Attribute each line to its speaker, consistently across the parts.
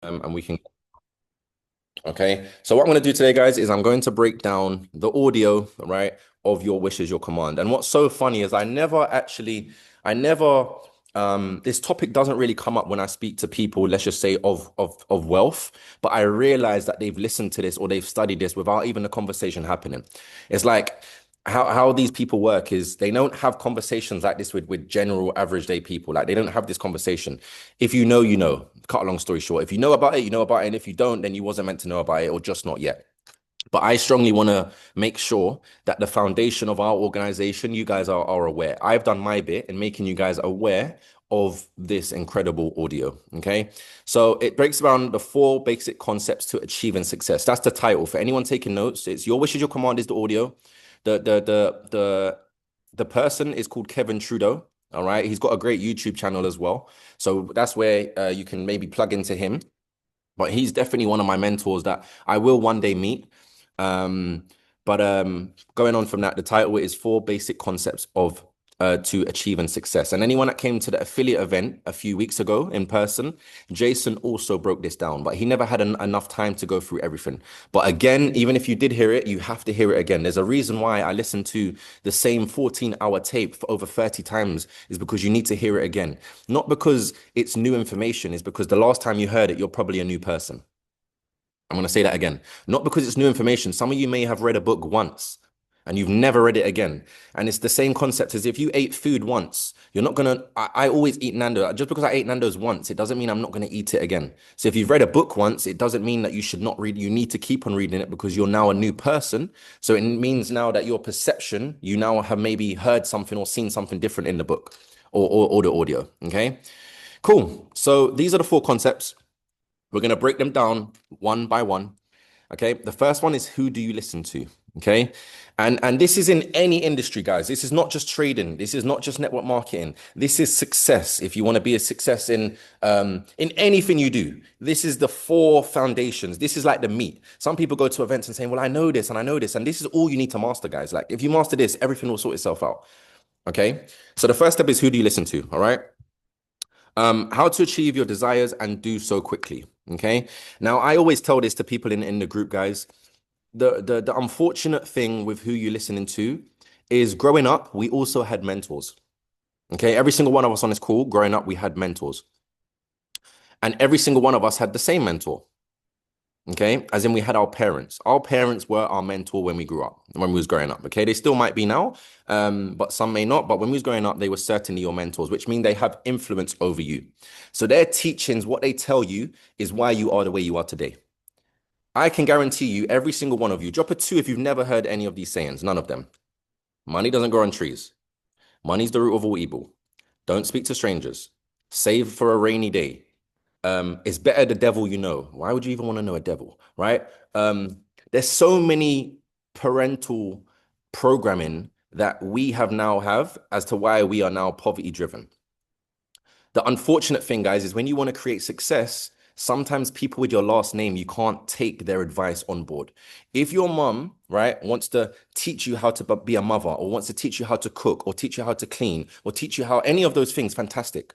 Speaker 1: and we can. Okay. So what I'm going to do today, guys, is I'm going to break down the audio, right, of Your Wish is Your Command. And what's so funny is I never, this topic doesn't really come up when I speak to people, let's just say of wealth, but I realize that they've listened to this or they've studied this without even the conversation happening. It's like how these people work is they don't have conversations like this with general average day people. Like they don't have this conversation. If you know, you know. Cut a long story short. If you know about it, you know about it. And if you don't, then you wasn't meant to know about it or just not yet. But I strongly want to make sure that the foundation of our organization, you guys are aware. I've done my bit in making you guys aware of this incredible audio. Okay. So it breaks down the four basic concepts to achieving success. That's the title. For anyone taking notes, it's Your Wish is Your Command is the audio. The person is called Kevin Trudeau. All right. He's got a great YouTube channel as well. So that's where you can maybe plug into him. But he's definitely one of my mentors that I will one day meet. Um, but going on from that, the title is Four Basic Concepts of to Achieving Success. And anyone that came to the affiliate event a few weeks ago in person, Jason also broke this down, but he never had enough time to go through everything. But again, even if you did hear it, you have to hear it again. There's a reason why I listened to the same 14-hour tape for over 30 times, is because you need to hear it again. Not because it's new information, it's because the last time you heard it, you're probably a new person. I'm going to say that again. Not because it's new information. Some of you may have read a book once and you've never read it again. And it's the same concept as if you ate food once, you're not going to. I always eat Nando. Just because I ate Nando's once, it doesn't mean I'm not going to eat it again. So if you've read a book once, it doesn't mean that you should not read. You need to keep on reading it because you're now a new person. So it means now that your perception, you now have maybe heard something or seen something different in the book or the audio. Okay, cool. So these are the four concepts. We're going to break them down one by one. Okay. The first one is, who do you listen to? Okay. And this is in any industry, guys. This is not just trading. This is not just network marketing. This is success. If you want to be a success in anything you do, this is the four foundations. This is like the meat. Some people go to events and say, well, I know this and I know this. And this is all you need to master, guys. Like if you master this, everything will sort itself out. Okay. So the first step is, who do you listen to? All right. How to achieve your desires and do so quickly. Okay. Now, I always tell this to people in the group, guys. The unfortunate thing with who you're listening to is, growing up, we also had mentors. Okay. Every single one of us on this call, growing up, we had mentors. And every single one of us had the same mentor. Okay, as in we had our parents. Our parents were our mentor when we grew up, when we was growing up. Okay, they still might be now, but some may not. But when we was growing up, they were certainly your mentors, which means they have influence over you. So their teachings, what they tell you, is why you are the way you are today. I can guarantee you, every single one of you, drop a two if you've never heard any of these sayings. None of them. Money doesn't grow on trees. Money's the root of all evil. Don't speak to strangers. Save for a rainy day. It's better the devil you know. Why would you even want to know a devil, right? There's so many parental programming that we have as to why we are now poverty driven. The unfortunate thing, guys, is when you want to create success, sometimes people with your last name, you can't take their advice on board. If your mom, right, wants to teach you how to be a mother, or wants to teach you how to cook, or teach you how to clean, or teach you how any of those things, fantastic.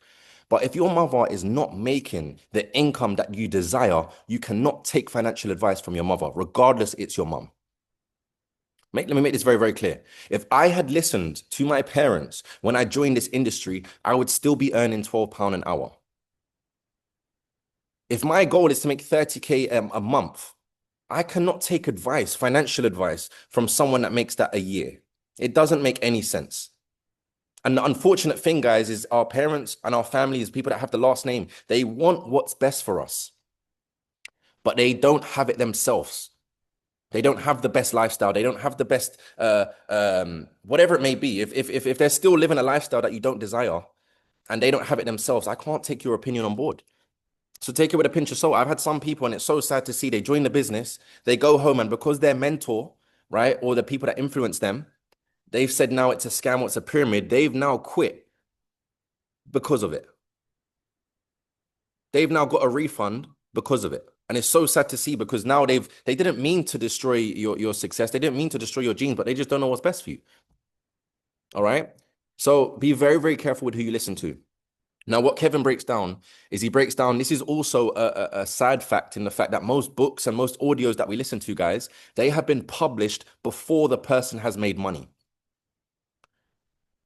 Speaker 1: But if your mother is not making the income that you desire, you cannot take financial advice from your mother, regardless it's your mom. Let me make this very, very clear. If I had listened to my parents when I joined this industry, I would still be earning £12 an hour. If my goal is to make 30K a month, I cannot take advice, financial advice, from someone that makes that a year. It doesn't make any sense. And the unfortunate thing, guys, is our parents and our families, people that have the last name, they want what's best for us, but they don't have it themselves. They don't have the best lifestyle. They don't have the best, whatever it may be. If they're still living a lifestyle that you don't desire and they don't have it themselves, I can't take your opinion on board. So take it with a pinch of salt. I've had some people, and it's so sad to see, they join the business, they go home, and because their mentor, right, or the people that influence them, they've said now it's a scam or it's a pyramid, they've now quit because of it. They've now got a refund because of it. And it's so sad to see, because now they didn't mean to destroy your success. They didn't mean to destroy your genes, but they just don't know what's best for you. All right. So be very, very careful with who you listen to. Now, what Kevin breaks down is he breaks down, this is also a sad fact in the fact that most books and most audios that we listen to, guys, they have been published before the person has made money,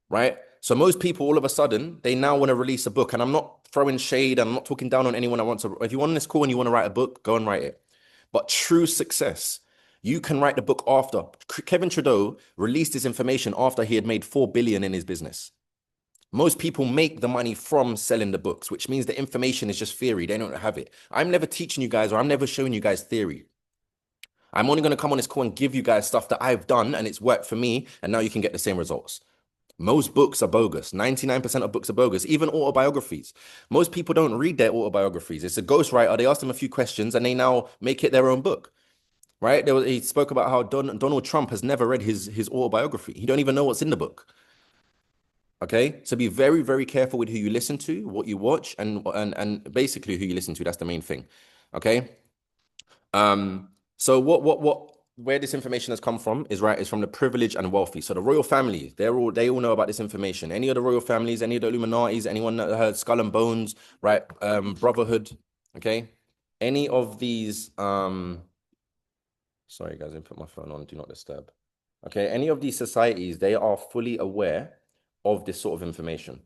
Speaker 1: right? So most people, all of a sudden, they now want to release a book. And I'm not throwing shade, I'm not talking down on anyone that wants to. If you want this call and you want to write a book, go and write it. But true success, you can write the book after. Kevin Trudeau released his information after he had made 4 billion in his business. Most people make the money from selling the books, which means the information is just theory. They don't have it. I'm never teaching you guys or I'm never showing you guys theory. I'm only going to come on this call and give you guys stuff that I've done and it's worked for me. And now you can get the same results. Most books are bogus. 99% of books are bogus, even autobiographies. Most people don't read their autobiographies. It's a ghostwriter. They ask them a few questions and they now make it their own book, right? He spoke about how Donald Trump has never read his autobiography. He don't even know what's in the book. Okay, so be very, very careful with who you listen to, what you watch, and basically who you listen to. That's the main thing. Okay. So where this information has come from is from the privileged and wealthy. So the royal family, they all know about this information. Any of the royal families, any of the Illuminatis, anyone that heard Skull and Bones, right? Brotherhood, okay. Any of these, sorry guys, I put my phone on, do not disturb. Okay, any of these societies, they are fully aware of this sort of information.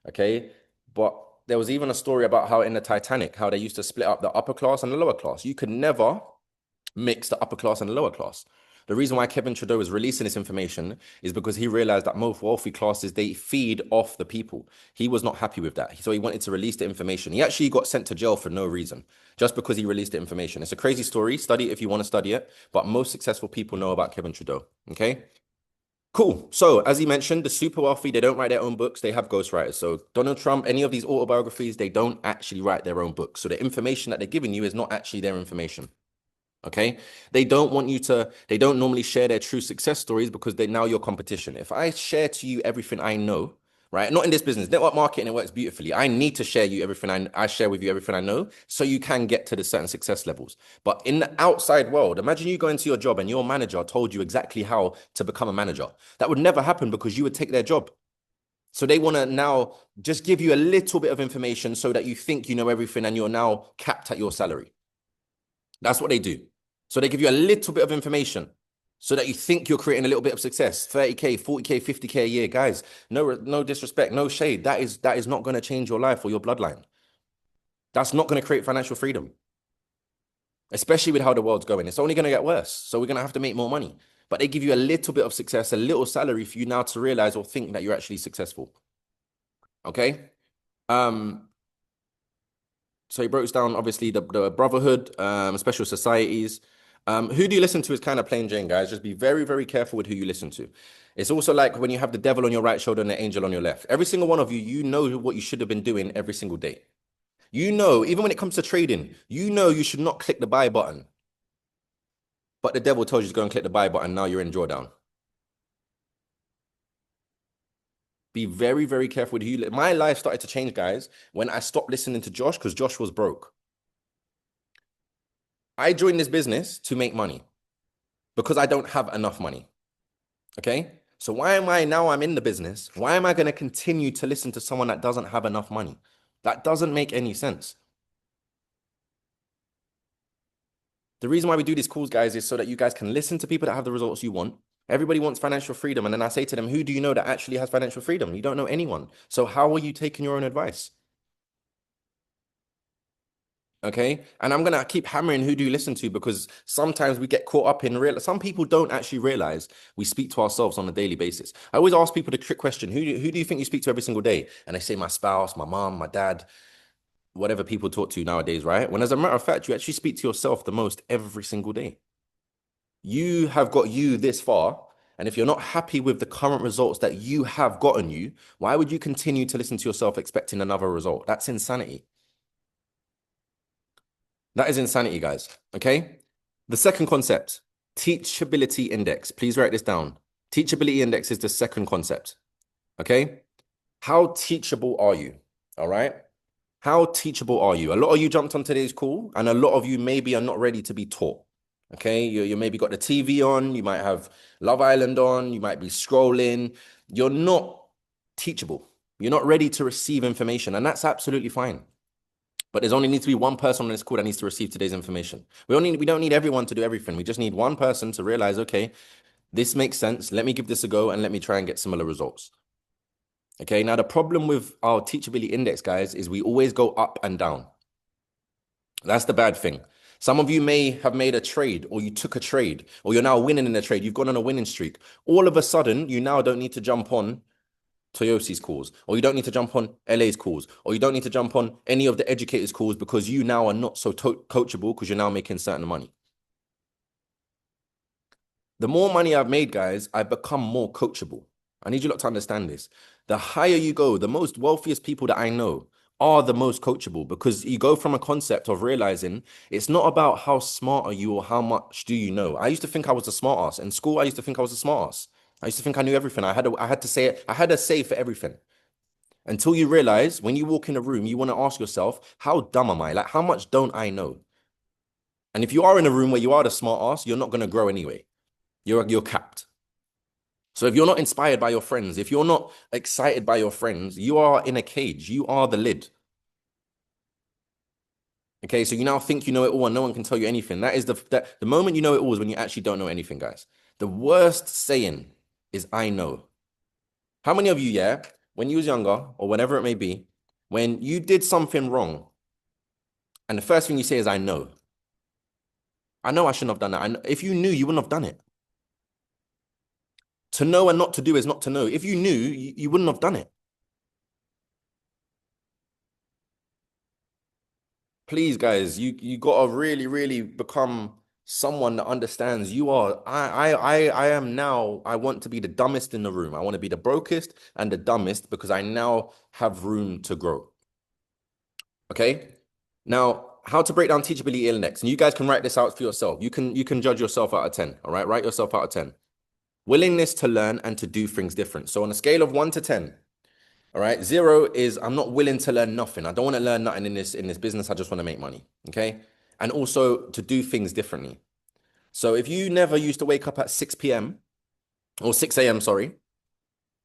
Speaker 1: Okay, but there was even a story about how in the Titanic, how they used to split up the upper class and the lower class. You could never mix the upper class and the lower class. The reason why Kevin Trudeau is releasing this information is because he realized that most wealthy classes, they feed off the people. He was not happy with that. So he wanted to release the information. He actually got sent to jail for no reason, just because he released the information. It's a crazy story. Study it if you want to study it. But most successful people know about Kevin Trudeau. Okay. Cool. So, as he mentioned, the super wealthy, they don't write their own books, they have ghostwriters. So, Donald Trump, any of these autobiographies, they don't actually write their own books. So, the information that they're giving you is not actually their information. Okay. They don't normally share their true success stories because they're now your competition. If I share to you everything I know, right? Not in this business, network marketing, it works beautifully. I need to share you everything I share with you everything I know so you can get to the certain success levels. But in the outside world, imagine you go into your job and your manager told you exactly how to become a manager. That would never happen because you would take their job. So they want to now just give you a little bit of information so that you think you know everything and you're now capped at your salary. That's what they do. So they give you a little bit of information so that you think you're creating a little bit of success. 30K, 40K, 50K a year. Guys, no disrespect, no shade. That is not going to change your life or your bloodline. That's not going to create financial freedom, especially with how the world's going. It's only going to get worse. So we're going to have to make more money. But they give you a little bit of success, a little salary for you now to realize or think that you're actually successful. Okay? So he breaks down obviously the brotherhood, special societies. Who do you listen to is kind of plain Jane, guys. Just be very, very careful with who you listen to. It's also like when you have the devil on your right shoulder and the angel on your left. Every single one of you, you know what you should have been doing every single day. You know, even when it comes to trading, you know you should not click the buy button. But the devil tells you to go and click the buy button. Now you're in drawdown. Be very, very careful with who you. My life started to change, guys, when I stopped listening to Josh because Josh was broke. I joined this business to make money because I don't have enough money. Okay. So why am I now I'm in the business? Why am I going to continue to listen to someone that doesn't have enough money? That doesn't make any sense. The reason why we do these calls, guys, is so that you guys can listen to people that have the results you want. Everybody wants financial freedom. And then I say to them, who do you know that actually has financial freedom? You don't know anyone. So how are you taking your own advice? Okay. And I'm going to keep hammering who do you listen to because sometimes we get caught up in real. Some people don't actually realize we speak to ourselves on a daily basis. I always ask people the trick question, who do you think you speak to every single day? And they say my spouse, my mom, my dad, whatever people talk to nowadays, right? When as a matter of fact, you actually speak to yourself the most every single day. You have got you this far. And if you're not happy with the current results that you have gotten you, why would you continue to listen to yourself expecting another result? That's insanity. That is insanity, guys. Okay. The second concept, teachability index. Please write this down. Teachability index is the second concept. Okay. How teachable are you? All right. How teachable are you? A lot of you jumped on today's call, and a lot of you maybe are not ready to be taught. Okay. You maybe got the TV on, you might have Love Island on, you might be scrolling. You're not teachable. You're not ready to receive information, and that's absolutely fine. But there's only needs to be one person on this call that needs to receive today's information. We don't need everyone to do everything. We just need one person to realize, okay, this makes sense. Let me give this a go and let me try and get similar results. Okay, now the problem with our teachability index, guys, is we always go up and down. That's the bad thing. Some of you may have made a trade, or you took a trade, or you're now winning in a trade. You've gone on a winning streak. All of a sudden, you now don't need to jump on Toyosi's calls, or you don't need to jump on LA's calls, or you don't need to jump on any of the educators' calls because you now are not so coachable because you're now making certain money. The more money I've made, guys, I've become more coachable. I need you lot to understand this. The higher you go, the most wealthiest people that I know are the most coachable because you go from a concept of realizing it's not about how smart are you or how much do you know. I used to think I was a smart ass. In school, I used to think I was a smart ass. I used to think I knew everything. I had to say it. I had a say for everything. Until you realize when you walk in a room, you want to ask yourself, how dumb am I? Like, how much don't I know? And if you are in a room where you are the smart ass, you're not going to grow anyway. You're capped. So if you're not inspired by your friends, if you're not excited by your friends, you are in a cage. You are the lid. Okay, so you now think you know it all and no one can tell you anything. That is the moment you know it all is when you actually don't know anything, guys. The worst saying is I know. How many of you, yeah, when you was younger or whenever it may be, when you did something wrong, and the first thing you say is I know. I know I shouldn't have done that. If you knew, you wouldn't have done it. To know and not to do is not to know. If you knew, you wouldn't have done it. Please, guys, you gotta really become someone that understands you are. I am now. I want to be the dumbest in the room. I want to be the brokest and the dumbest because I now have room to grow. Okay. Now, how to break down teachability index, and you guys can write this out for yourself. You can judge yourself out of 10. All right, write yourself out of 10. Willingness to learn and to do things different. So on a scale of 1 to 10, all right, 0 is I'm not willing to learn nothing. I don't want to learn nothing in this business. I just want to make money. Okay. And also to do things differently. So if you never used to wake up at 6 p.m. or 6 a.m., sorry,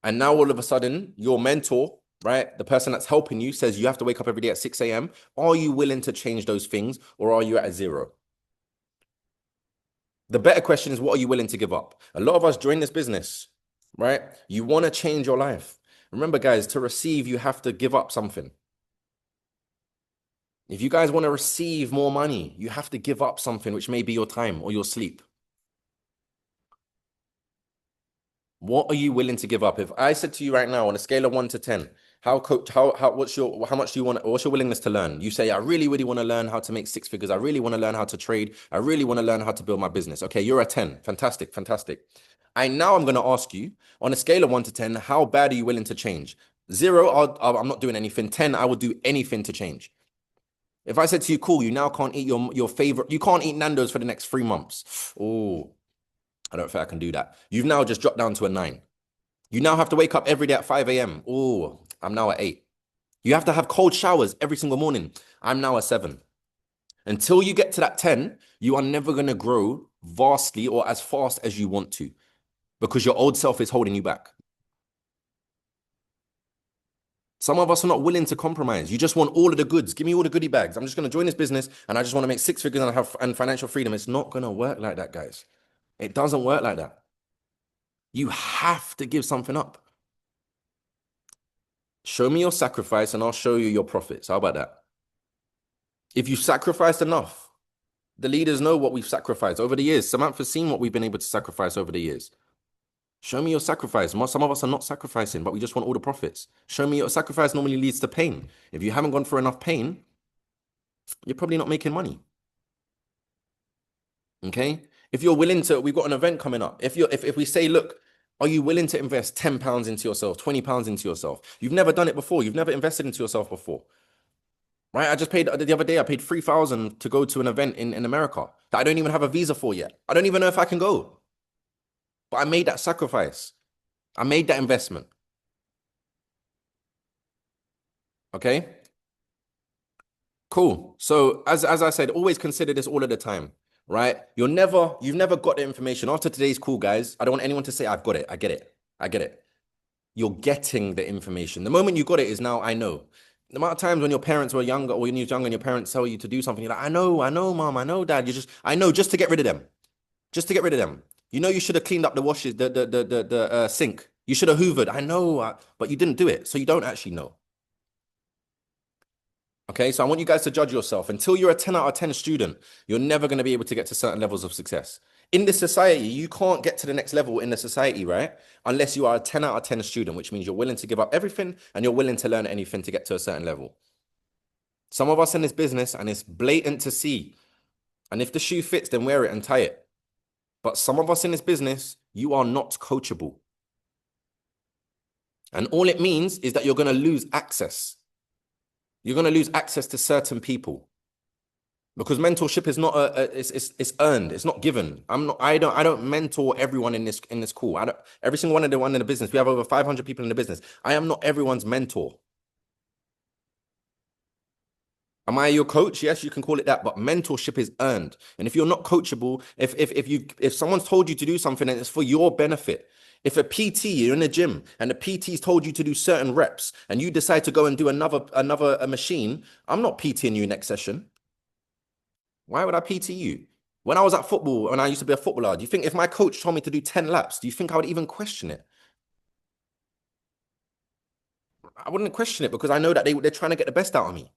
Speaker 1: and now all of a sudden your mentor, right, the person that's helping you says you have to wake up every day at 6 a.m., are you willing to change those things or are you at a 0? The better question is, what are you willing to give up? A lot of us join this business, right? You want to change your life. Remember, guys, to receive, you have to give up something. If you guys want to receive more money, you have to give up something, which may be your time or your sleep. What are you willing to give up? If I said to you right now on a scale of 1 to 10, how much do you want, what's your willingness to learn? You say, I really want to learn how to make 6 figures. I really want to learn how to trade. I really want to learn how to build my business. Okay, you're a 10. Fantastic. I'm going to ask you on a scale of 1 to 10, how bad are you willing to change? 0, I'm not doing anything. 10, I would do anything to change. If I said to you, cool, you now can't eat your favorite, you can't eat Nando's for the next 3 months. Oh, I don't think I can do that. You've now just dropped down to a 9. You now have to wake up every day at 5 a.m. Oh, I'm now at 8. You have to have cold showers every single morning. I'm now at 7. Until you get to that 10, you are never going to grow vastly or as fast as you want to because your old self is holding you back. Some of us are not willing to compromise. You just want all of the goods. Give me all the goodie bags. I'm just going to join this business and I just want to make 6 figures and financial freedom. It's not going to work like that, guys. It doesn't work like that. You have to give something up. Show me your sacrifice and I'll show you your profits. How about that? If you sacrificed enough, the leaders know what we've sacrificed over the years. Samantha's seen what we've been able to sacrifice over the years. Show me your sacrifice. Some of us are not sacrificing, but we just want all the profits. Show me your sacrifice normally leads to pain. If you haven't gone through enough pain, you're probably not making money. Okay? If you're willing to, we've got an event coming up. If we say, look, are you willing to invest £10 into yourself, £20 into yourself? You've never done it before. You've never invested into yourself before. Right? I just paid the other day, I paid 3,000 to go to an event in America that I don't even have a visa for yet. I don't even know if I can go. But I made that sacrifice. I made that investment. Okay? Cool. So as I said, always consider this all of the time, right? You've never got the information. After today's call, guys, I don't want anyone to say, I've got it. I get it. You're getting the information. The moment you got it is now I know. The amount of times when your parents were younger or when you were younger and your parents tell you to do something, you're like, I know, mom, I know, dad. I know, just to get rid of them. Just to get rid of them. You know, you should have cleaned up the washes, the sink. You should have hoovered. I know, but you didn't do it. So you don't actually know. Okay, so I want you guys to judge yourself. Until you're a 10 out of 10 student, you're never going to be able to get to certain levels of success. In this society, you can't get to the next level in the society, right? Unless you are a 10 out of 10 student, which means you're willing to give up everything and you're willing to learn anything to get to a certain level. Some of us in this business, and it's blatant to see. And if the shoe fits, then wear it and tie it. But some of us in this business, you are not coachable. And all it means is that you're going to lose access. You're going to lose access to certain people. Because mentorship is not it's earned. It's not given. I don't mentor everyone in this call. I don't every single one of the one in the business. We have over 500 people in the business. I am not everyone's mentor. Am I your coach? Yes, you can call it that, but mentorship is earned. And if you're not coachable, if someone's told you to do something and it's for your benefit, if a PT, you're in a gym and the PT's told you to do certain reps and you decide to go and do another machine, I'm not PTing you next session. Why would I PT you? When I was at football, when I used to be a footballer, do you think if my coach told me to do 10 laps, do you think I would even question it? I wouldn't question it because I know that they're trying to get the best out of me.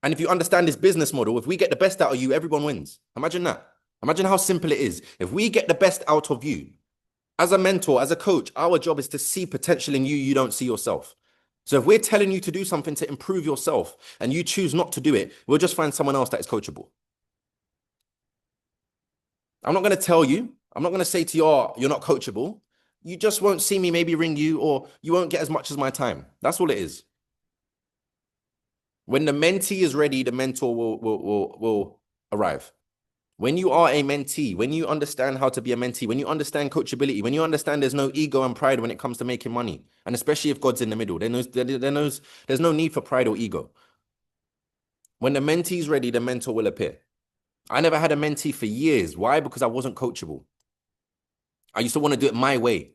Speaker 1: And if you understand this business model, if we get the best out of you, everyone wins. Imagine that. Imagine how simple it is. If we get the best out of you, as a mentor, as a coach, our job is to see potential in you you don't see yourself. So if we're telling you to do something to improve yourself and you choose not to do it, we'll just find someone else that is coachable. I'm not going to tell you. I'm not going to say to you, oh, you're not coachable. You just won't see me maybe ring you or you won't get as much as my time. That's all it is. When the mentee is ready, the mentor will arrive. When you are a mentee, when you understand how to be a mentee, when you understand coachability, when you understand there's no ego and pride when it comes to making money, and especially if God's in the middle, there's no need for pride or ego. When the mentee is ready, the mentor will appear. I never had a mentee for years. Why? Because I wasn't coachable. I used to want to do it my way.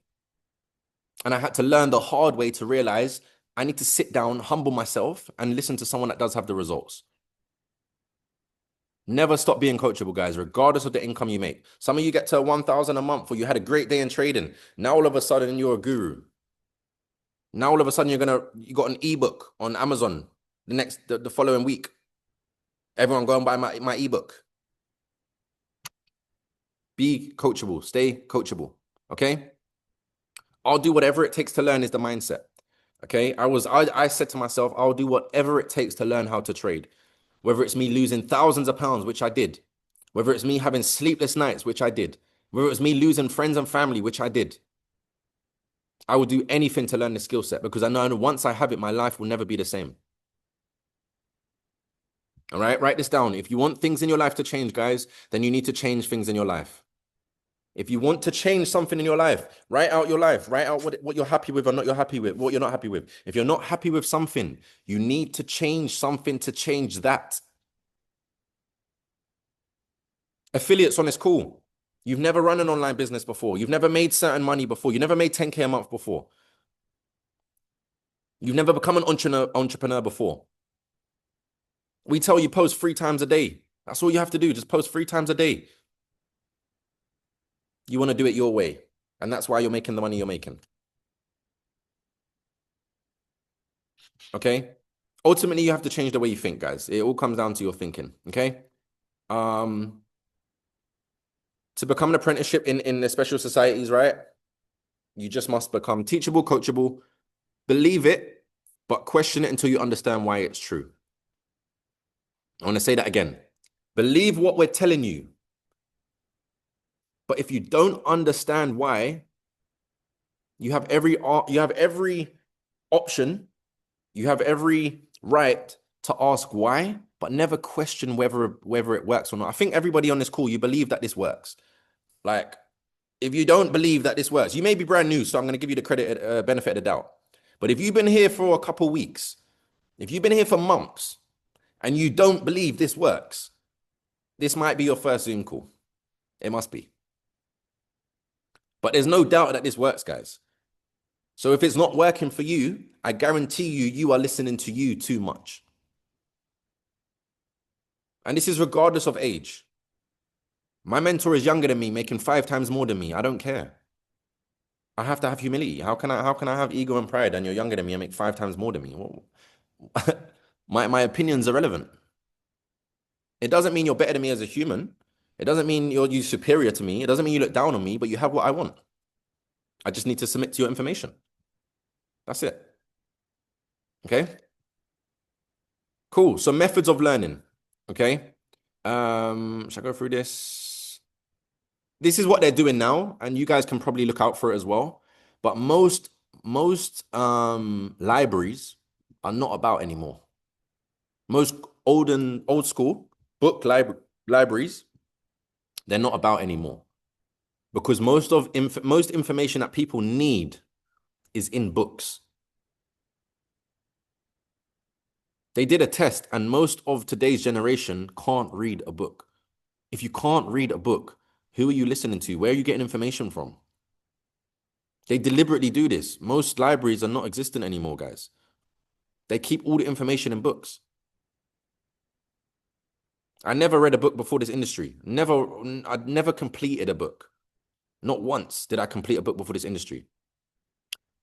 Speaker 1: And I had to learn the hard way to realize I need to sit down, humble myself, and listen to someone that does have the results. Never stop being coachable, guys, regardless of the income you make. Some of you get to 1,000 a month, or you had a great day in trading. Now all of a sudden you're a guru. Now all of a sudden you got an ebook on Amazon the following week. Everyone go and buy my ebook. Be coachable. Stay coachable. Okay. I'll do whatever it takes to learn is the mindset. Okay. I said to myself, I'll do whatever it takes to learn how to trade. Whether it's me losing thousands of pounds, which I did. Whether it's me having sleepless nights, which I did. Whether it's me losing friends and family, which I did. I will do anything to learn the skill set because I know once I have it, my life will never be the same. All right, write this down. If you want things in your life to change, guys, then you need to change things in your life. If you want to change something in your life, write out your life. Write out what you're happy with or not you're happy with, what you're not happy with. If you're not happy with something, you need to change something to change that. Affiliates on this call. You've never run an online business before. You've never made certain money before. You never made 10K a month before. You've never become an entrepreneur before. We tell you post 3 times a day. That's all you have to do. Just post 3 times a day. You want to do it your way. And that's why you're making the money you're making. Okay? Ultimately, you have to change the way you think, guys. It all comes down to your thinking. Okay? To become an apprenticeship in the special societies, right? You just must become teachable, coachable, believe it, but question it until you understand why it's true. I want to say that again. Believe what we're telling you. But if you don't understand why, you have every option, you have every right to ask why, but never question whether it works or not. I think everybody on this call, you believe that this works. Like, if you don't believe that this works, you may be brand new, so I'm going to give you the credit, benefit of the doubt. But if you've been here for a couple of weeks, if you've been here for months, and you don't believe this works, this might be your first Zoom call. It must be. But there's no doubt that this works, guys. So if it's not working for you, I guarantee you, you are listening to you too much. And this is regardless of age. My mentor is younger than me, making 5 times more than me. I don't care. I have to have humility. How can I have ego and pride and you're younger than me and make 5 times more than me? My opinions are relevant. It doesn't mean you're better than me as a human. It doesn't mean you superior to me. It doesn't mean you look down on me, but you have what I want. I just need to submit to your information. That's it. Okay. Cool. So methods of learning. Okay. Shall I go through this? This is what they're doing now, and you guys can probably look out for it as well. But most libraries are not about anymore. Most old school book libraries, they're not about anymore because most information that people need is in books. They did a test, and most of today's generation can't read a book. If you can't read a book, who are you listening to? Where are you getting information from? They deliberately do this. Most libraries are not existent anymore, guys. They keep all the information in books. I never read a book before this industry. I'd never completed a book. Not once did I complete a book before this industry.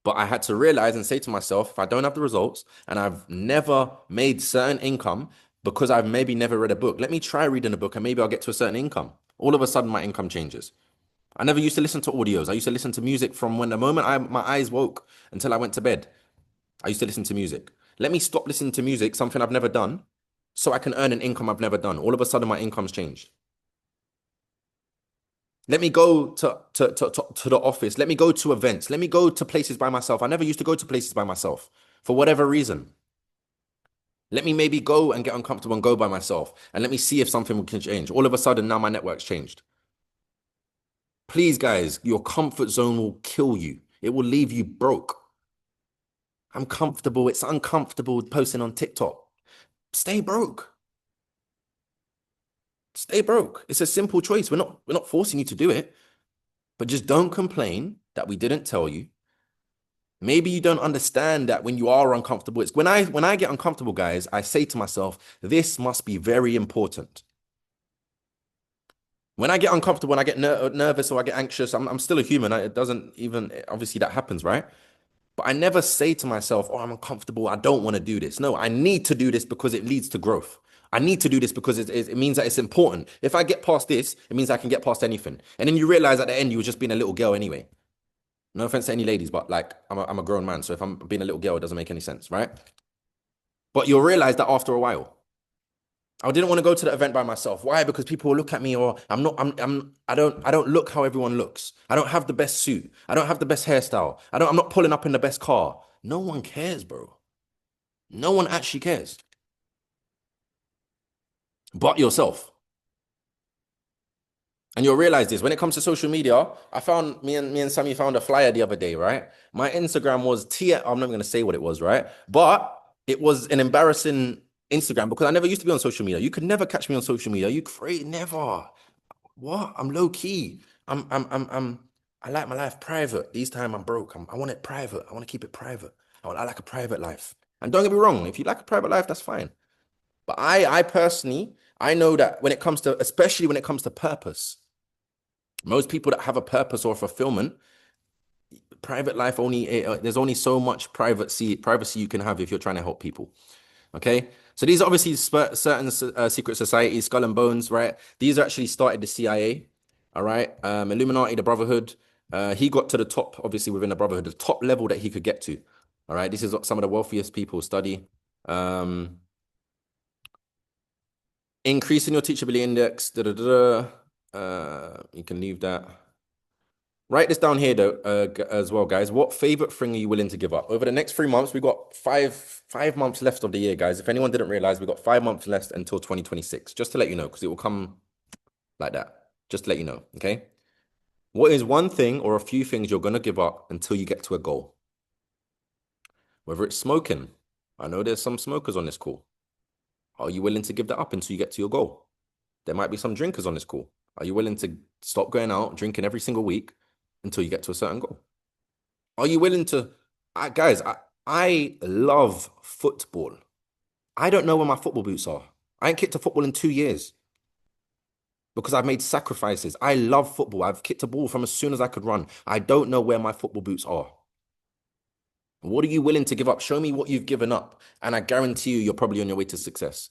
Speaker 1: But I had to realize and say to myself, if I don't have the results and I've never made certain income because I've maybe never read a book, let me try reading a book and maybe I'll get to a certain income. All of a sudden, my income changes. I never used to listen to audios. I used to listen to music from when the moment my eyes woke until I went to bed. I used to listen to music. Let me stop listening to music, something I've never done, so I can earn an income I've never done. All of a sudden, my income's changed. Let me go to the office. Let me go to events. Let me go to places by myself. I never used to go to places by myself for whatever reason. Let me maybe go and get uncomfortable and go by myself. And let me see if something can change. All of a sudden, now my network's changed. Please, guys, your comfort zone will kill you. It will leave you broke. I'm comfortable. It's uncomfortable posting on TikTok. Stay broke. Stay broke. It's a simple choice. We're not forcing you to do it, but just don't complain that we didn't tell you. Maybe you don't understand that when you are uncomfortable. It's when I get uncomfortable, guys, I say to myself, this must be very important. When I get uncomfortable, when I get nervous or I get anxious, I'm still a human. It doesn't even, obviously that happens, right? But I never say to myself, oh, I'm uncomfortable. I don't want to do this. No, I need to do this because it leads to growth. I need to do this because it means that it's important. If I get past this, it means I can get past anything. And then you realize at the end, you were just being a little girl anyway. No offense to any ladies, but like I'm a grown man. So if I'm being a little girl, it doesn't make any sense, right? But you'll realize that after a while. I didn't want to go to the event by myself. Why? Because people will look at me or I don't look how everyone looks. I don't have the best suit. I don't have the best hairstyle. I'm not pulling up in the best car. No one cares, bro. No one actually cares. But yourself. And you'll realize this when it comes to social media. I found me and Sammy found a flyer the other day, right? My Instagram was I'm not going to say what it was, right? But it was an embarrassing Instagram because I never used to be on social media. You could never catch me on social media. You crazy, never. What? I'm low key. I like my life private. These time I'm broke. I want it private. I want to keep it private. I like a private life. And don't get me wrong, if you like a private life, that's fine. But I personally, I know that when it comes to, especially when it comes to purpose, most people that have a purpose or fulfillment, private life only, there's only so much privacy you can have if you're trying to help people. Okay. So these are obviously certain secret societies, Skull and Bones, right? These actually started the CIA. All right. Illuminati, the Brotherhood. He got to the top, obviously, within the Brotherhood, the top level that he could get to. All right. This is what some of the wealthiest people study. Increasing your teachability index. You can leave that. Write this down here though, as well, guys. What favorite thing are you willing to give up? Over the next 3 months, we got five months left of the year, guys. If anyone didn't realize, we got 5 months left until 2026. Just to let you know, because it will come like that. Just to let you know, okay? What is one thing or a few things you're gonna give up until you get to a goal? Whether it's smoking. I know there's some smokers on this call. Are you willing to give that up until you get to your goal? There might be some drinkers on this call. Are you willing to stop going out drinking every single week until you get to a certain goal? Are you willing to Guys, I love football. I don't know where my football boots are. I ain't kicked a football in 2 years because I've made sacrifices. I love football. I've kicked a ball from as soon as I could run. I don't know where my football boots are. What are you willing to give up? Show me what you've given up, and I guarantee you, you're probably on your way to success.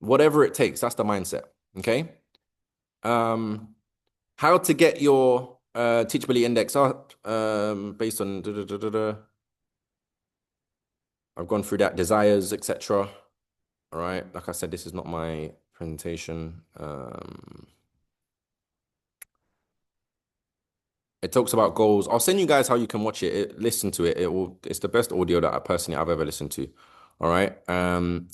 Speaker 1: Whatever it takes, that's the mindset. Okay. Um, how to get your teachability index up based on I've gone through that, desires, etc. All right. Like I said, this is not my presentation. It talks about goals. I'll send you guys how you can watch listen to it. It's the best audio that I've ever listened to. All right.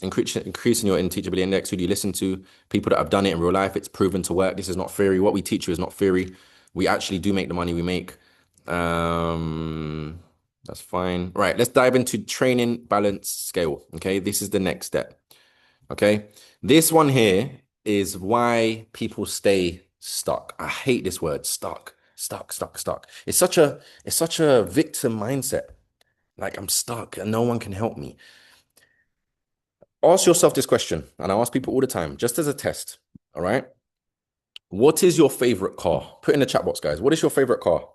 Speaker 1: Increasing your teachability index. Who do you listen to? People that have done it in real life. It's proven to work. This is not theory. What we teach you is not theory. We actually do make the money we make. That's fine. Right. Let's dive into training balance scale. Okay. This is the next step. Okay. This one here is why people stay stuck. I hate this word, stuck, stuck, stuck, stuck. It's such a victim mindset. Like I'm stuck and no one can help me. Ask yourself this question, and I ask people all the time, just as a test. All right. What is your favorite car? Put in the chat box, guys. What is your favorite car?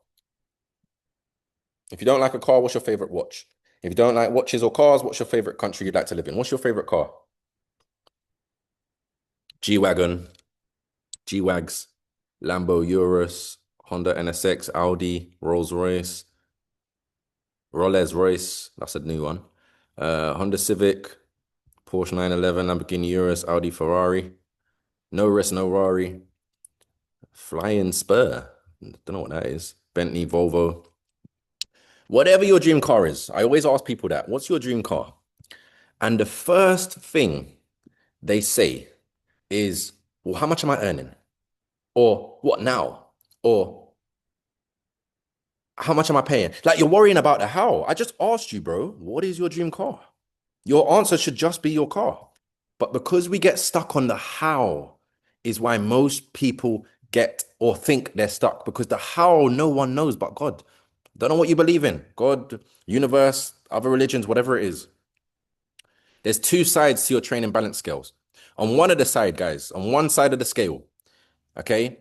Speaker 1: If you don't like a car, what's your favorite watch? If you don't like watches or cars, what's your favorite country you'd like to live in? What's your favorite car? G-Wagon, G-Wags, Lambo Urus, Honda NSX, Audi, Rolls-Royce, Rolls-Royce, that's a new one. Honda Civic, Porsche 911, Lamborghini Urus, Audi Ferrari, no risk, no Rari, Flying Spur, don't know what that is, Bentley, Volvo. Whatever your dream car is, I always ask people that. What's your dream car? And the first thing they say is, well, how much am I earning? Or what now? Or how much am I paying? Like you're worrying about the how. I just asked you, bro, what is your dream car? Your answer should just be your car. But because we get stuck on the how is why most people get or think they're stuck because the how no one knows but God. Don't know what you believe in. God, universe, other religions, whatever it is. There's two sides to your training balance scales. On one of the side, guys, on one side of the scale, okay,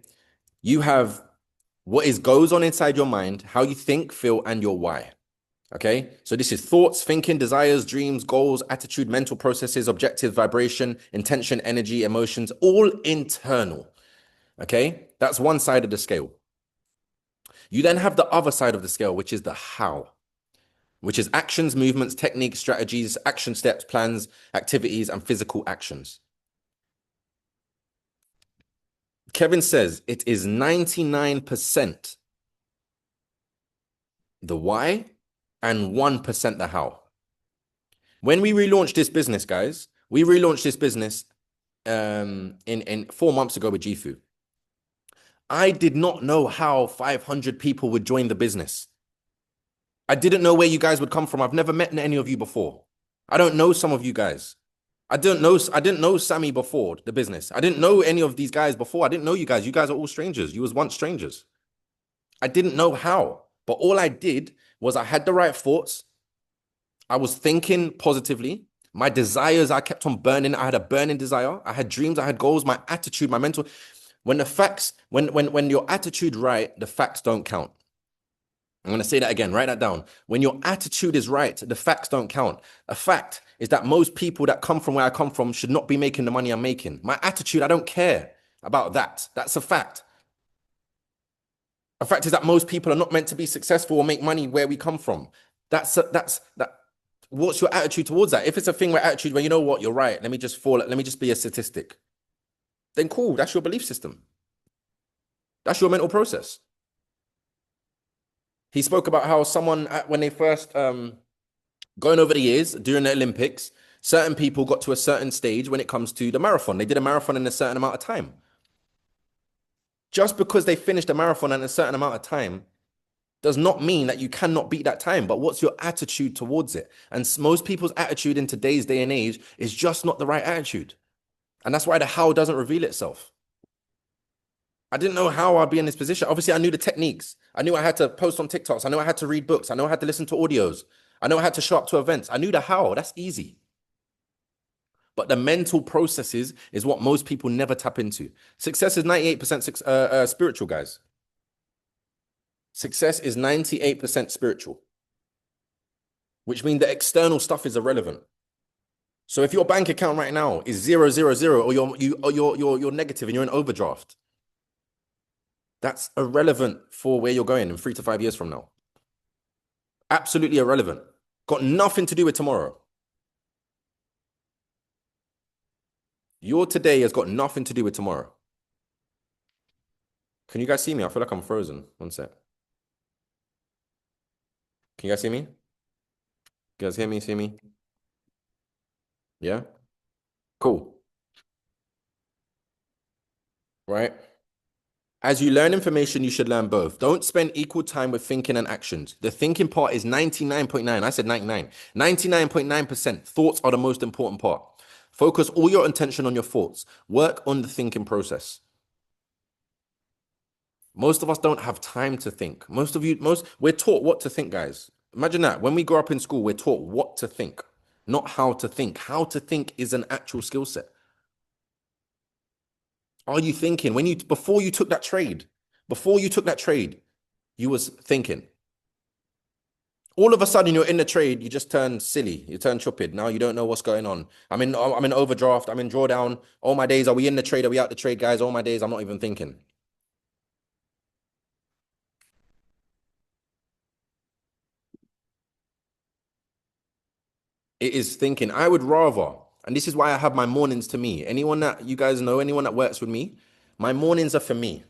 Speaker 1: you have what is goes on inside your mind, how you think, feel, and your why. Okay, so this is thoughts, thinking, desires, dreams, goals, attitude, mental processes, objectives, vibration, intention, energy, emotions, all internal. Okay, that's one side of the scale. You then have the other side of the scale, which is the how, which is actions, movements, techniques, strategies, action steps, plans, activities, and physical actions. Kevin says it is 99% the why and 1% the how. When we relaunched this business, guys, we relaunched this business in 4 months ago with Gifu. I did not know how 500 people would join the business. I didn't know where you guys would come from. I've never met any of you before. I don't know some of you guys. I didn't know Sammy before the business. I didn't know any of these guys before. I didn't know you guys. You guys are all strangers. You was once strangers. I didn't know how, but all I did was I had the right thoughts. I was thinking positively. My desires, I kept on burning. I had a burning desire. I had dreams. I had goals. My attitude, my mental. When your attitude right, the facts don't count. I'm going to say that again. Write that down. When your attitude is right, the facts don't count. A fact is that most people that come from where I come from should not be making the money I'm making. My attitude, I don't care about that. That's a fact. A fact is that most people are not meant to be successful or make money where we come from. That's that. What's your attitude towards that? If it's a thing where attitude where you know what, you're right. Let me just be a statistic. Then cool. That's your belief system. That's your mental process. He spoke about how someone when they first going over the years during the Olympics, certain people got to a certain stage when it comes to the marathon. They did a marathon in a certain amount of time. Just because they finished a marathon in a certain amount of time does not mean that you cannot beat that time, but what's your attitude towards it? And most people's attitude in today's day and age is just not the right attitude. And that's why the how doesn't reveal itself. I didn't know how I'd be in this position. Obviously, I knew the techniques. I knew I had to post on TikToks. I know I had to read books. I know I had to listen to audios. I know I had to show up to events. I knew the how. That's easy. But the mental processes is what most people never tap into. Success is 98% spiritual, guys. Success is 98% spiritual, which means the external stuff is irrelevant. So if your bank account right now is 000, or you're negative and you're in overdraft, that's irrelevant for where you're going in 3 to 5 years from now. Absolutely irrelevant. Got nothing to do with tomorrow. Your today has got nothing to do with tomorrow. Can you guys see me? I feel like I'm frozen. One sec. Can you guys see me? You guys hear me? See me? Yeah? Cool. Right? As you learn information, you should learn both. Don't spend equal time with thinking and actions. The thinking part is 99.9. I said 99. 99.9%. Thoughts are the most important part. Focus all your attention on your thoughts. Work on the thinking process. Most of us don't have time to think. We're taught what to think, guys. Imagine that. When we grow up in school, we're taught what to think, not how to think. How to think is an actual skill set. Are you thinking before you took that trade? Before you took that trade, you was thinking. All of a sudden, you're in the trade, you just turn silly, you turn stupid. Now you don't know what's going on. I'm in overdraft, I'm in drawdown. All my days, are we in the trade? Are we out the trade, guys? All my days, I'm not even thinking. It is thinking. I would rather, and this is why I have my mornings to me. Anyone that you guys know, anyone that works with me, my mornings are for me.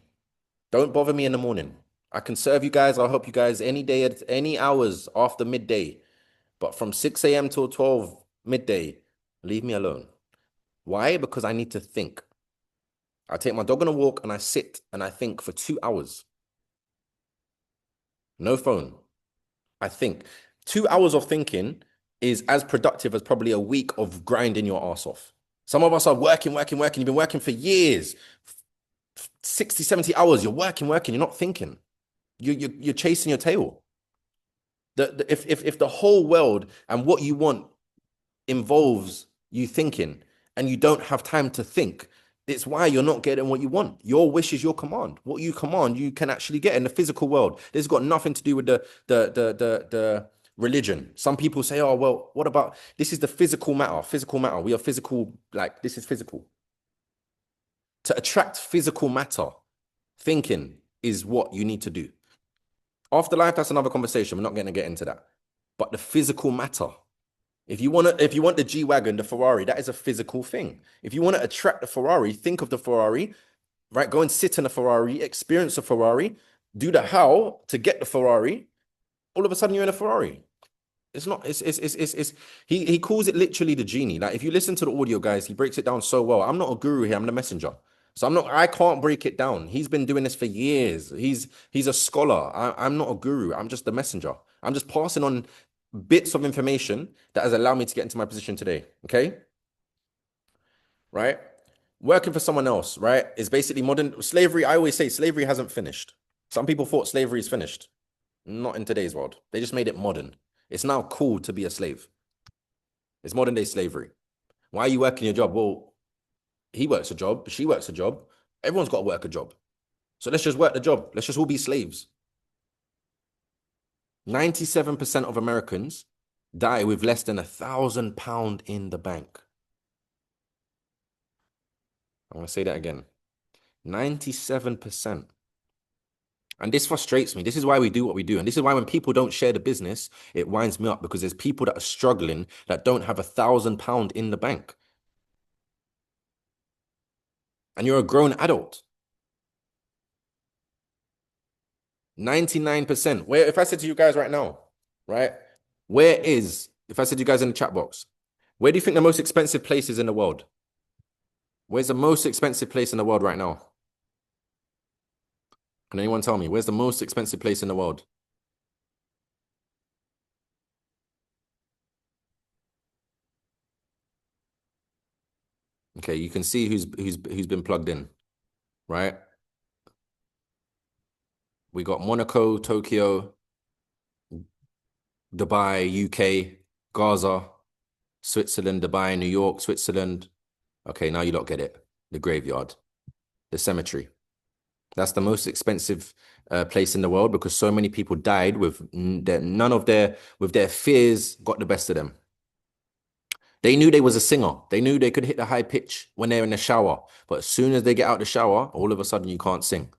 Speaker 1: Don't bother me in the morning. I can serve you guys. I'll help you guys any day at any hours after midday. But from 6 a.m. till 12 midday, leave me alone. Why? Because I need to think. I take my dog on a walk and I sit and I think for 2 hours. No phone. I think 2 hours of thinking is as productive as probably a week of grinding your ass off. Some of us are working, working, working. You've been working for years, 60, 70 hours. You're working, working. You're not thinking. You're chasing your tail. If the whole world and what you want involves you thinking and you don't have time to think, it's why you're not getting what you want. Your wish is your command. What you command, you can actually get in the physical world. This has got nothing to do with the religion. Some people say, oh, well, what about this is the physical matter? Physical matter. We are physical, like this is physical. To attract physical matter, thinking is what you need to do. Afterlife, that's another conversation. We're not going to get into that. But the physical matter, if you want the G-Wagon, the Ferrari, that is a physical thing. If you want to attract the Ferrari, think of the Ferrari, right? Go and sit in a Ferrari, experience a Ferrari, do the how to get the Ferrari. All of a sudden, you're in a Ferrari. It's not, it's he calls it literally the genie. Like if you listen to the audio, guys, he breaks it down so well. I'm not a guru here, I'm the messenger. So I can't break it down. He's been doing this for years. He's a scholar. I'm not a guru. I'm just the messenger. I'm just passing on bits of information that has allowed me to get into my position today. Okay. Right. Working for someone else, right, is basically modern slavery. I always say slavery hasn't finished. Some people thought slavery is finished. Not in today's world. They just made it modern. It's now cool to be a slave. It's modern day slavery. Why are you working your job? Well, he works a job, she works a job. Everyone's got to work a job. So let's just work the job. Let's just all be slaves. 97% of Americans die with less than £1,000 in the bank. I'm going to say that again. 97%. And this frustrates me. This is why we do what we do. And this is why when people don't share the business, it winds me up because there's people that are struggling that don't have £1,000 in the bank. And you're a grown adult. 99%. Where, if I said to you guys right now, right, if I said to you guys in the chat box, where do you think the most expensive place is in the world? Where's the most expensive place in the world right now? Can anyone tell me? Where's the most expensive place in the world? Okay, you can see who's been plugged in, right? We got Monaco, Tokyo, Dubai, UK, Gaza, Switzerland, Dubai, New York, Switzerland. Okay, now you lot get it. The graveyard, the cemetery. That's the most expensive place in the world because so many people died with none of their fears got the best of them. They knew they was a singer. They knew they could hit the high pitch when they're in the shower. But as soon as they get out the shower, all of a sudden you can't sing.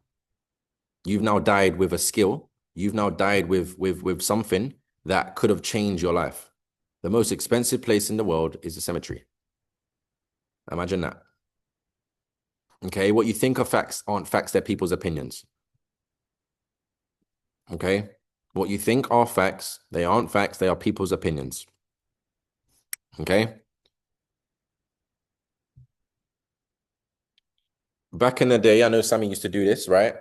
Speaker 1: You've now died with a skill. You've now died with something that could have changed your life. The most expensive place in the world is the cemetery. Imagine that. Okay, what you think are facts aren't facts, they're people's opinions. Okay, what you think are facts, they aren't facts, they are people's opinions. Okay, back in the day, I know Sammy used to do this, right?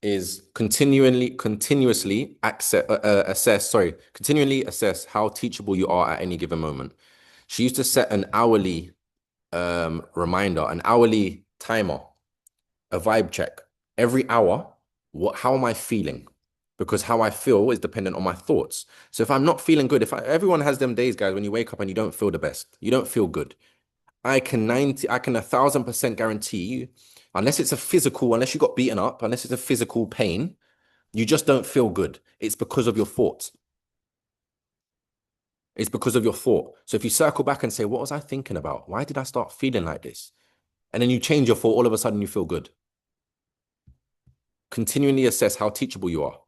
Speaker 1: Is continuously continually assess how teachable you are at any given moment. She used to set an hourly reminder, an hourly timer, a vibe check every hour. How am I feeling? Because how I feel is dependent on my thoughts. So if I'm not feeling good, everyone has them days, guys, when you wake up and you don't feel the best, you don't feel good. I can 1,000% guarantee you, unless you got beaten up, unless it's a physical pain, you just don't feel good. It's because of your thoughts. It's because of your thought. So if you circle back and say, what was I thinking about? Why did I start feeling like this? And then you change your thought, all of a sudden you feel good. Continually assess how teachable you are.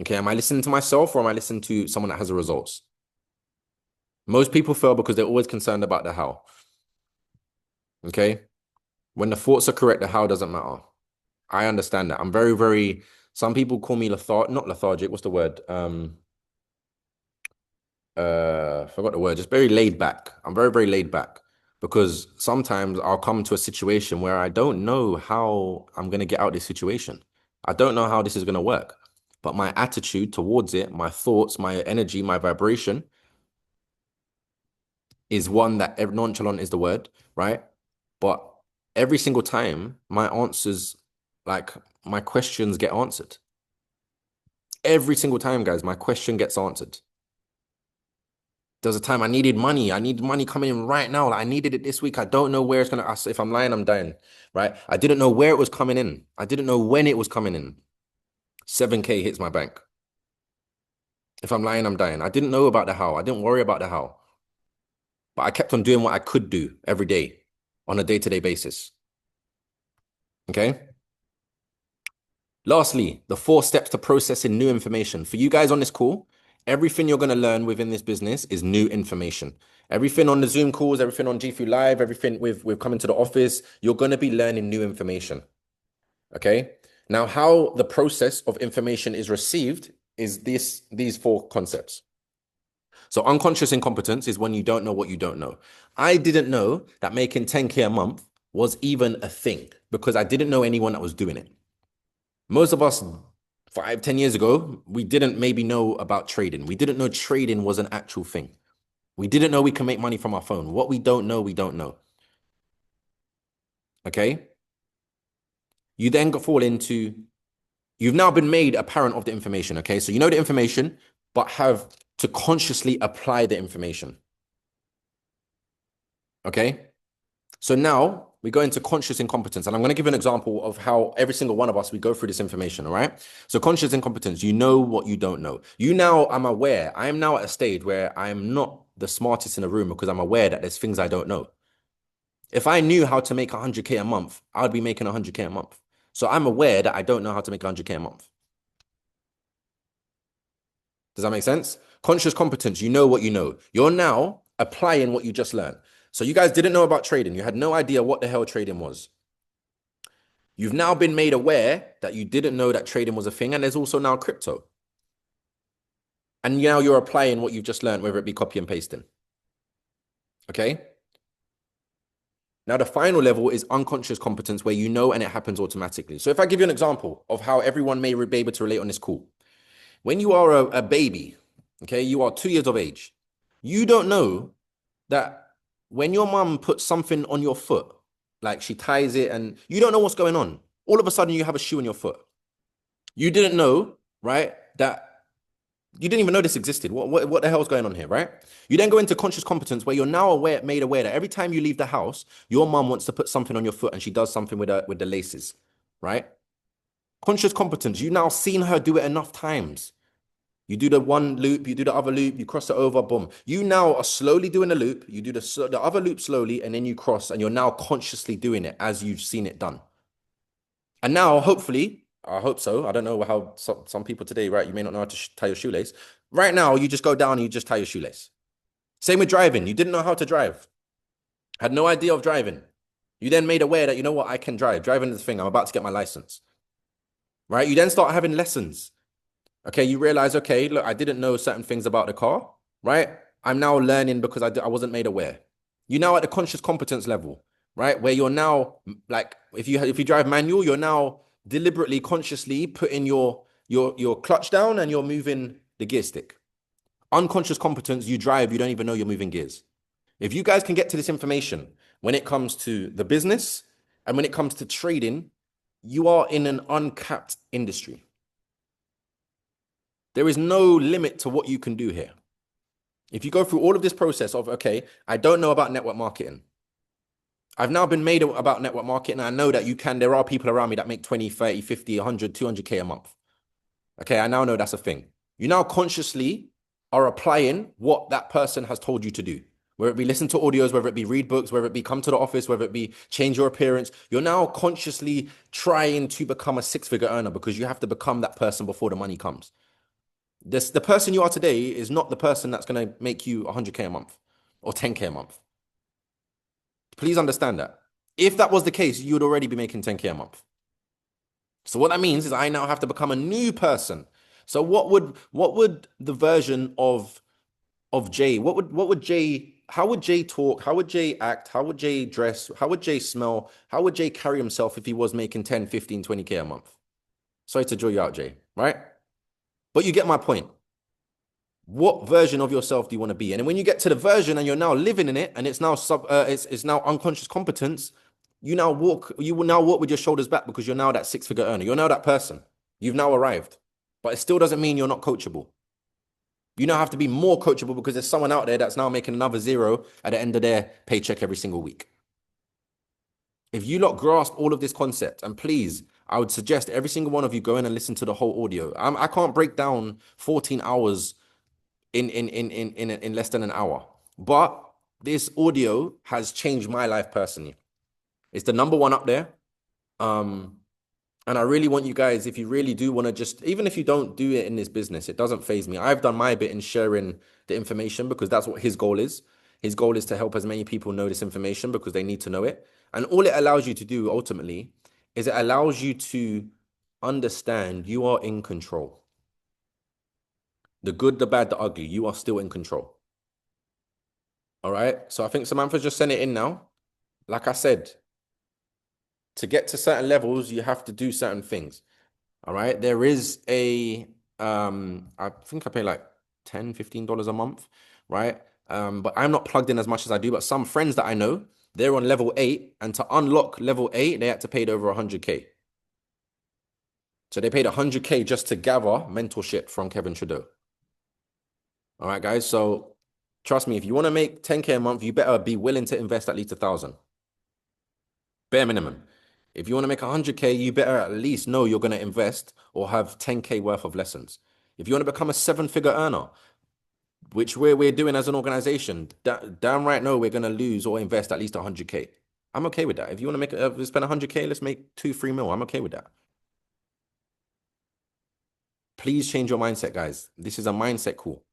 Speaker 1: Okay, am I listening to myself or am I listening to someone that has the results? Most people fail because they're always concerned about the how. Okay, when the thoughts are correct, the how doesn't matter. I understand that. I'm very, very. Some people call me not lethargic. What's the word? Forgot the word. Just very laid back. I'm very, very laid back because sometimes I'll come to a situation where I don't know how I'm gonna get out of this situation. I don't know how this is gonna work, but my attitude towards it, my thoughts, my energy, my vibration is one that nonchalant is the word, right? But every single time, my answers, like my questions, get answered. Every single time, guys, my question gets answered. There was a time I needed money. I need money coming in right now. Like, I needed it this week. I don't know where it's gonna. If I'm lying, I'm dying. Right? I didn't know where it was coming in. I didn't know when it was coming in. 7K hits my bank. If I'm lying, I'm dying. I didn't know about the how. I didn't worry about the how. But I kept on doing what I could do every day on a day-to-day basis. Okay. Lastly, the 4 steps to processing new information. For you guys on this call, everything you're going to learn within this business is new information. Everything on the Zoom calls, everything on G3 Live, everything we've coming to the office, you're going to be learning new information. Okay. Now, how the process of information is received is these 4 concepts. So unconscious incompetence is when you don't know what you don't know. I didn't know that making 10K a month was even a thing because I didn't know anyone that was doing it. Most of us 5, 10 years ago, we didn't maybe know about trading. We didn't know trading was an actual thing. We didn't know we can make money from our phone. What we don't know, we don't know. Okay. You then fall into, you've now been made a parent of the information. Okay. So you know the information, but have to consciously apply the information. Okay. So now we go into conscious incompetence. And I'm going to give an example of how every single one of us, we go through this information. All right. So conscious incompetence, you know what you don't know. I'm aware. I am now at a stage where I am not the smartest in the room because I'm aware that there's things I don't know. If I knew how to make 100K a month, I would be making 100K a month. So I'm aware that I don't know how to make 100K a month. Does that make sense? Conscious competence, you know what you know. You're now applying what you just learned. So you guys didn't know about trading. You had no idea what the hell trading was. You've now been made aware that you didn't know that trading was a thing, and there's also now crypto. And now you're applying what you've just learned, whether it be copy and pasting. Okay? Now, the final level is unconscious competence, where you know and it happens automatically. So if I give you an example of how everyone may be able to relate on this call. When you are a baby, okay, you are 2 years of age, you don't know that when your mum puts something on your foot, like she ties it and you don't know what's going on, all of a sudden you have a shoe in your foot. You didn't know, right? That you didn't even know this existed. What the hell's going on here, right? You then go into conscious competence where you're now made aware that every time you leave the house, your mum wants to put something on your foot and she does something with the laces, right? Conscious competence, you now seen her do it enough times. You do the one loop, you do the other loop, you cross it over, boom. You now are slowly doing the loop, you do the other loop slowly, and then you cross, and you're now consciously doing it as you've seen it done. And now, hopefully, I hope so. I don't know how some people today, right? You may not know how to tie your shoelace. Right now, you just go down and you just tie your shoelace. Same with driving. You didn't know how to drive, had no idea of driving. You then made aware that, you know what, I can drive. Driving is the thing. I'm about to get my license, right? You then start having lessons. Okay, you realize, okay, look, I didn't know certain things about the car, right? I'm now learning because I wasn't made aware. You're now at the conscious competence level, right? Where you're now like, if you drive manual, you're now deliberately, consciously putting your clutch down and you're moving the gear stick. Unconscious competence, you drive, you don't even know you're moving gears. If you guys can get to this information when it comes to the business and when it comes to trading, you are in an uncapped industry. There is no limit to what you can do here. If you go through all of this process of, okay, I don't know about network marketing. I've now been made about network marketing. And I know that there are people around me that make 20, 30, 50, 100, 200K a month. Okay, I now know that's a thing. You now consciously are applying what that person has told you to do. Whether it be listen to audios, whether it be read books, whether it be come to the office, whether it be change your appearance, you're now consciously trying to become a six-figure earner because you have to become that person before the money comes. The person you are today is not the person that's going to make you 100K a month or 10K a month. Please understand that. If that was the case, you would already be making 10K a month. So what that means is I now have to become a new person. So what would the version of Jay, what would Jay, how would Jay talk? How would Jay act? How would Jay dress? How would Jay smell? How would Jay carry himself if he was making 10, 15, 20K a month? Sorry to draw you out, Jay, right? But you get my point. What version of yourself do you want to be? And when you get to the version and you're now living in it, and it's now it's now unconscious competence, you will now walk with your shoulders back because you're now that six-figure earner. You're now that person. You've now arrived. But it still doesn't mean you're not coachable. You now have to be more coachable because there's someone out there that's now making another zero at the end of their paycheck every single week. If you lot grasp all of this concept, and please, I would suggest every single one of you go in and listen to the whole audio. I can't break down 14 hours in less than an hour. But this audio has changed my life personally. It's the number one up there. And I really want you guys, if you really do want to just, even if you don't do it in this business, it doesn't faze me. I've done my bit in sharing the information because that's what his goal is. His goal is to help as many people know this information because they need to know it. And all it allows you to do ultimately is it allows you to understand you are in control. The good, the bad, the ugly, you are still in control. All right. So I think Samantha just sent it in now. Like I said, to get to certain levels, you have to do certain things. All right. There is I think I pay like $10, $15 a month, right? But I'm not plugged in as much as I do. But some friends that I know, they're on level 8, and to unlock level 8, they had to pay over 100K. So they paid 100K just to gather mentorship from Kevin Trudeau. All right, guys. So trust me, if you want to make 10K a month, you better be willing to invest at least 1,000. Bare minimum. If you want to make 100K, you better at least know you're going to invest or have 10K worth of lessons. If you want to become a seven-figure earner, which we're doing as an organization, damn right no, we're going to lose or invest at least 100K. I'm okay with that. If you want to spend 100K, let's make 2-3 mil. I'm okay with that. Please change your mindset, guys. This is a mindset call.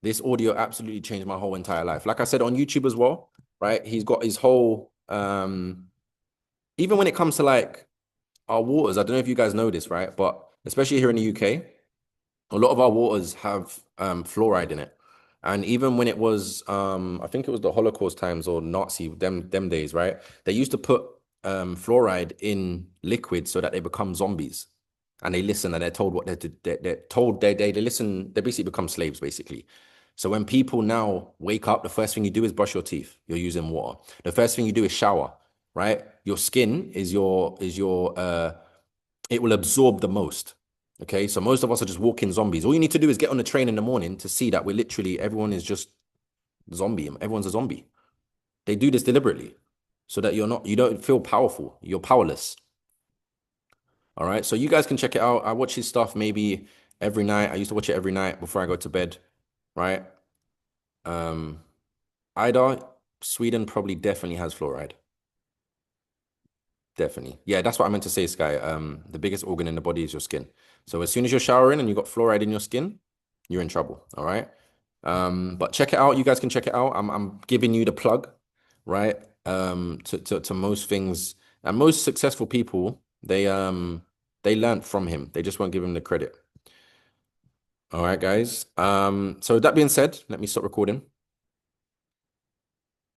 Speaker 1: This audio absolutely changed my whole entire life. Like I said, on YouTube as well, right? He's got his whole, even when it comes to like our waters, I don't know if you guys know this, right? But especially here in the UK, a lot of our waters have fluoride in it. And even when it was, I think it was the Holocaust times or Nazi, them days, right? They used to put fluoride in liquid so that they become zombies. And they listen and they're told what they're told, they listen, they basically become slaves, basically. So when people now wake up, the first thing you do is brush your teeth. You're using water. The first thing you do is shower, right? Your skin is your it will absorb the most. Okay, so most of us are just walking zombies. All you need to do is get on the train in the morning to see that we're literally everyone is just zombie. Everyone's a zombie. They do this deliberately so that you don't feel powerful. You're powerless. All right. So you guys can check it out. I watch his stuff maybe every night. I used to watch it every night before I go to bed. Right. Um, Ida, Sweden probably definitely has fluoride. Definitely. Yeah, that's what I meant to say, Sky. The biggest organ in the body is your skin. So as soon as you're showering and you got fluoride in your skin, you're in trouble. All right. But check it out. You guys can check it out. I'm giving you the plug, right? To most things and most successful people, they learned from him. They just won't give him the credit. All right, guys. So that being said, let me stop recording.